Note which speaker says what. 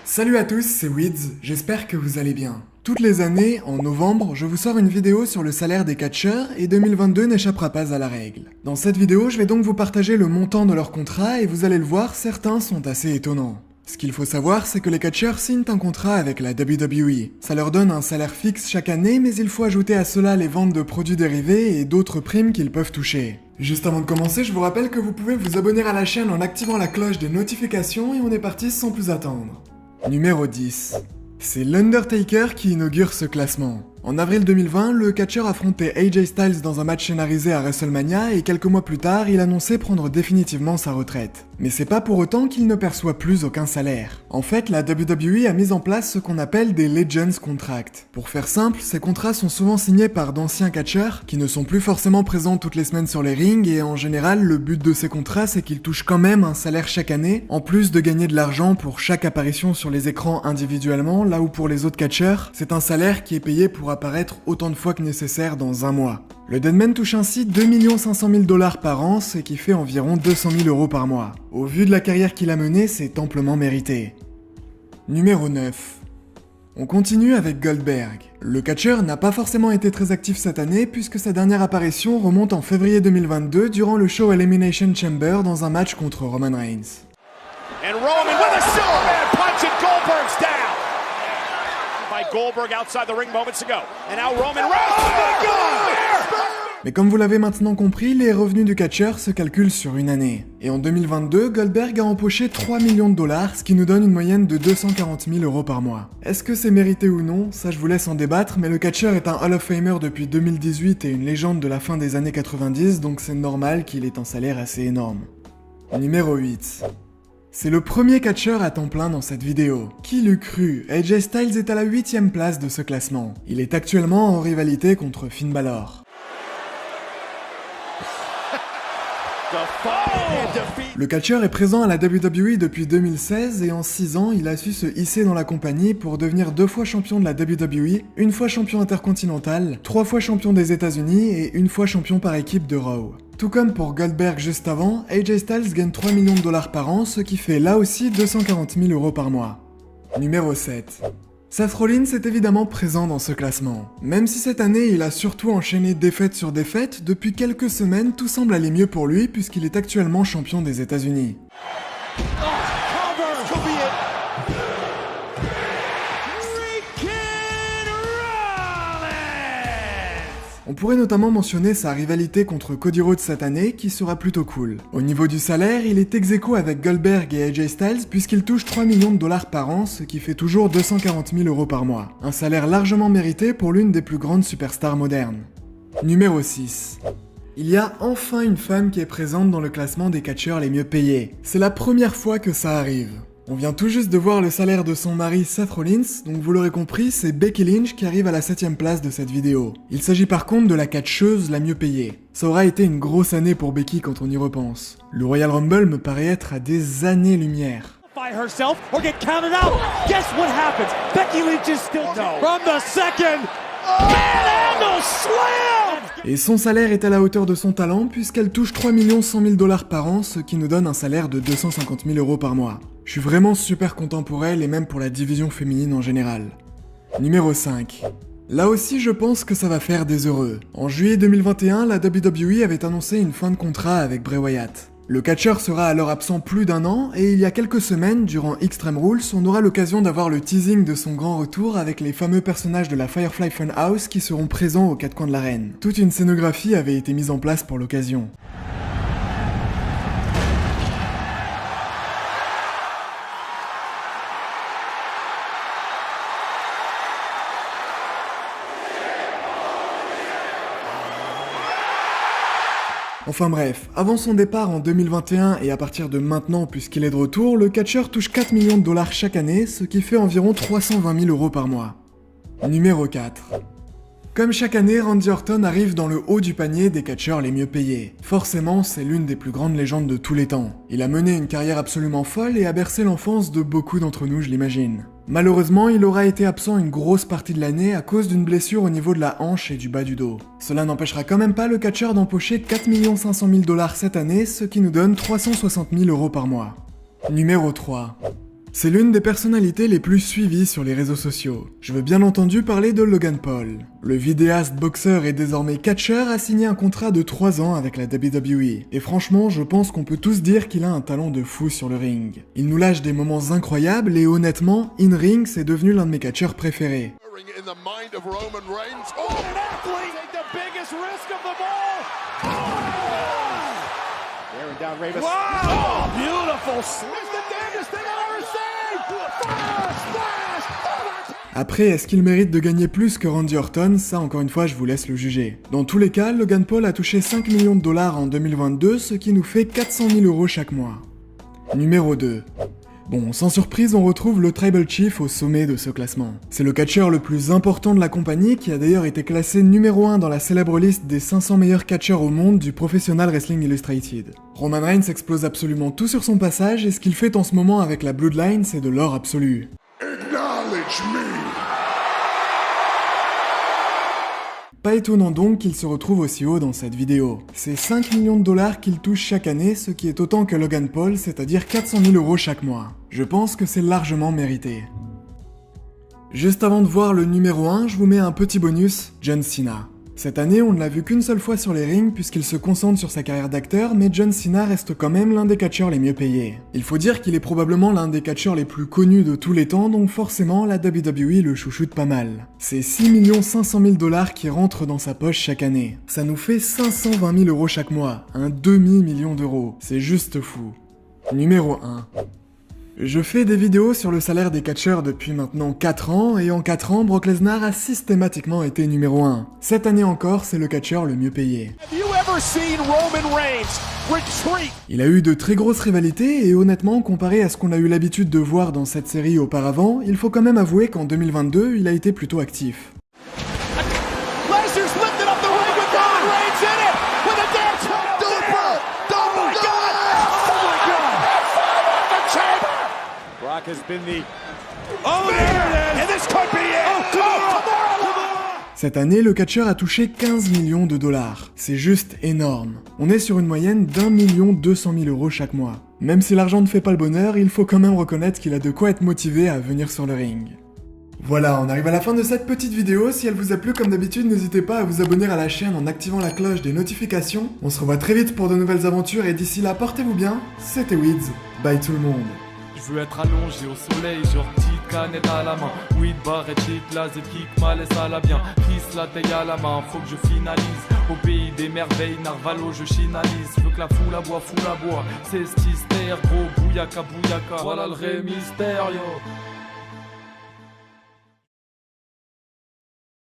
Speaker 1: Salut à tous, c'est Wids, j'espère que vous allez bien. Toutes les années, en novembre, je vous sors une vidéo sur le salaire des catcheurs et 2022 n'échappera pas à la règle. Dans cette vidéo, je vais donc vous partager le montant de leur contrat et vous allez le voir, certains sont assez étonnants. Ce qu'il faut savoir, c'est que les catcheurs signent un contrat avec la WWE. Ça leur donne un salaire fixe chaque année, mais il faut ajouter à cela les ventes de produits dérivés et d'autres primes qu'ils peuvent toucher. Juste avant de commencer, je vous rappelle que vous pouvez vous abonner à la chaîne en activant la cloche des notifications et on est parti sans plus attendre. Numéro 10. C'est l'Undertaker qui inaugure ce classement. En avril 2020, le catcheur affrontait AJ Styles dans un match scénarisé à WrestleMania et quelques mois plus tard, il annonçait prendre définitivement sa retraite. Mais c'est pas pour autant qu'il ne perçoit plus aucun salaire. En fait, la WWE a mis en place ce qu'on appelle des Legends Contracts. Pour faire simple, ces contrats sont souvent signés par d'anciens catcheurs qui ne sont plus forcément présents toutes les semaines sur les rings et en général, le but de ces contrats c'est qu'ils touchent quand même un salaire chaque année, en plus de gagner de l'argent pour chaque apparition sur les écrans individuellement, là où pour les autres catcheurs, c'est un salaire qui est payé pour apparaître autant de fois que nécessaire dans un mois. Le Deadman touche ainsi 2 500 000 $ par an, ce qui fait environ 200 000 € par mois. Au vu de la carrière qu'il a menée, c'est amplement mérité. Numéro 9. On continue avec Goldberg. Le catcheur n'a pas forcément été très actif cette année puisque sa dernière apparition remonte en février 2022 durant le show Elimination Chamber dans un match contre Roman Reigns.
Speaker 2: And Roman with a Superman punch and Goldberg's down. By Goldberg outside the ring moments ago. And now Roman Reigns. Oh my God!
Speaker 1: Mais comme vous l'avez maintenant compris, les revenus du catcheur se calculent sur une année. Et en 2022, Goldberg a empoché 3 millions de $, ce qui nous donne une moyenne de 240 000 € par mois. Est-ce que c'est mérité ou non? Ça je vous laisse en débattre, mais le catcheur est un Hall of Famer depuis 2018 et une légende de la fin des années 90, donc c'est normal qu'il ait un salaire assez énorme. Numéro 8. C'est le premier catcheur à temps plein dans cette vidéo. Qui l'eût cru? AJ Styles est à la 8ème place de ce classement. Il est actuellement en rivalité contre Finn Balor. Le catcheur est présent à la WWE depuis 2016 et en 6 ans, il a su se hisser dans la compagnie pour devenir 2 fois champion de la WWE, 1 fois champion intercontinental, 3 fois champion des États-Unis et 1 fois champion par équipe de Raw. Tout comme pour Goldberg juste avant, AJ Styles gagne 3 millions de $ par an, ce qui fait là aussi 240 000 € par mois. Numéro 7. Seth Rollins est évidemment présent dans ce classement. Même si cette année il a surtout enchaîné défaite sur défaite, depuis quelques semaines tout semble aller mieux pour lui puisqu'il est actuellement champion des États-Unis. On pourrait notamment mentionner sa rivalité contre Cody Rhodes cette année, qui sera plutôt cool. Au niveau du salaire, il est ex-aequo avec Goldberg et AJ Styles puisqu'il touche 3 millions de $ par an, ce qui fait toujours 240 000 € par mois. Un salaire largement mérité pour l'une des plus grandes superstars modernes. Numéro 6. Il y a enfin une femme qui est présente dans le classement des catcheurs les mieux payés. C'est la première fois que ça arrive. On vient tout juste de voir le salaire de son mari Seth Rollins, donc vous l'aurez compris, c'est Becky Lynch qui arrive à la 7ème place de cette vidéo. Il s'agit par contre de la catcheuse la mieux payée. Ça aura été une grosse année pour Becky quand on y repense. Le Royal Rumble me paraît être à des années-lumière. Et son salaire est à la hauteur de son talent puisqu'elle touche 3 100 000 $ par an, ce qui nous donne un salaire de 250 000 € par mois. Je suis vraiment super content pour elle et même pour la division féminine en général. Numéro 5. Là aussi je pense que ça va faire des heureux. En juillet 2021, la WWE avait annoncé une fin de contrat avec Bray Wyatt. Le catcheur sera alors absent plus d'1 an et il y a quelques semaines, durant Extreme Rules, on aura l'occasion d'avoir le teasing de son grand retour avec les fameux personnages de la Firefly Funhouse qui seront présents aux 4 coins de l'arène. Toute une scénographie avait été mise en place pour l'occasion. Enfin bref, avant son départ en 2021 et à partir de maintenant puisqu'il est de retour, le catcheur touche 4 millions de $ chaque année, ce qui fait environ 320 000 € par mois. Numéro 4. Comme chaque année, Randy Orton arrive dans le haut du panier des catcheurs les mieux payés. Forcément, c'est l'une des plus grandes légendes de tous les temps. Il a mené une carrière absolument folle et a bercé l'enfance de beaucoup d'entre nous, je l'imagine. Malheureusement, il aura été absent une grosse partie de l'année à cause d'une blessure au niveau de la hanche et du bas du dos. Cela n'empêchera quand même pas le catcheur d'empocher 4 500 000 $ cette année, ce qui nous donne 360 000 € par mois. Numéro 3. C'est l'une des personnalités les plus suivies sur les réseaux sociaux. Je veux bien entendu parler de Logan Paul. Le vidéaste, boxeur et désormais catcheur a signé un contrat de 3 ans avec la WWE. Et franchement, je pense qu'on peut tous dire qu'il a un talent de fou sur le ring. Il nous lâche des moments incroyables et honnêtement, in-ring, c'est devenu l'un de mes catcheurs préférés.
Speaker 2: Wow! Beautiful slam. The damnedest thing I've ever seen. Fire splash.
Speaker 1: Après, est-ce qu'il mérite de gagner plus que Randy Orton? Ça, encore une fois, je vous laisse le juger. Dans tous les cas, Logan Paul a touché 5 millions de dollars en 2022, ce qui nous fait 400 000 € chaque mois. Numéro 2. Bon, sans surprise, on retrouve le Tribal Chief au sommet de ce classement. C'est le catcheur le plus important de la compagnie, qui a d'ailleurs été classé numéro 1 dans la célèbre liste des 500 meilleurs catcheurs au monde du Professional Wrestling Illustrated. Roman Reigns explose absolument tout sur son passage, et ce qu'il fait en ce moment avec la Bloodline, c'est de l'or absolu. Acknowledge me. Pas étonnant donc qu'il se retrouve aussi haut dans cette vidéo. C'est 5 millions de dollars qu'il touche chaque année, ce qui est autant que Logan Paul, c'est-à-dire 400 000 € chaque mois. Je pense que c'est largement mérité. Juste avant de voir le numéro 1, je vous mets un petit bonus, John Cena. Cette année, on ne l'a vu qu'une seule fois sur les rings puisqu'il se concentre sur sa carrière d'acteur, mais John Cena reste quand même l'un des catcheurs les mieux payés. Il faut dire qu'il est probablement l'un des catcheurs les plus connus de tous les temps, donc forcément la WWE le chouchoute pas mal. C'est 6 500 000 $ qui rentrent dans sa poche chaque année. Ça nous fait 520 000 € chaque mois, un demi-million d'euros. C'est juste fou. Numéro 1. Je fais des vidéos sur le salaire des catcheurs depuis maintenant 4 ans, et en 4 ans, Brock Lesnar a systématiquement été numéro 1. Cette année encore, c'est le catcheur le mieux payé. Il a eu de très grosses rivalités, et honnêtement, comparé à ce qu'on a eu l'habitude de voir dans cette série auparavant, il faut quand même avouer qu'en 2022, il a été plutôt actif. Cette année, le catcheur a touché 15 millions de dollars. C'est juste énorme. On est sur une moyenne d'1 200 000 € chaque mois. Même si l'argent ne fait pas le bonheur, il faut quand même reconnaître qu'il a de quoi être motivé à venir sur le ring. Voilà, on arrive à la fin de cette petite vidéo. Si elle vous a plu, comme d'habitude, n'hésitez pas à vous abonner à la chaîne en activant la cloche des notifications. On se revoit très vite pour de nouvelles aventures et d'ici là, portez-vous bien. C'était Weeds. Bye tout le monde.
Speaker 3: Je veux être allongé au soleil, genre petite canette à la main. Weed bar et cheat, laser kick, malaise à la bien. Kiss la taille à la main, faut que je finalise. Au pays des merveilles, Narvalo je chinalise. Je veux que la foule aboie, c'est stystère, gros bouyaka bouyaka. Voilà le ré mystère, yo.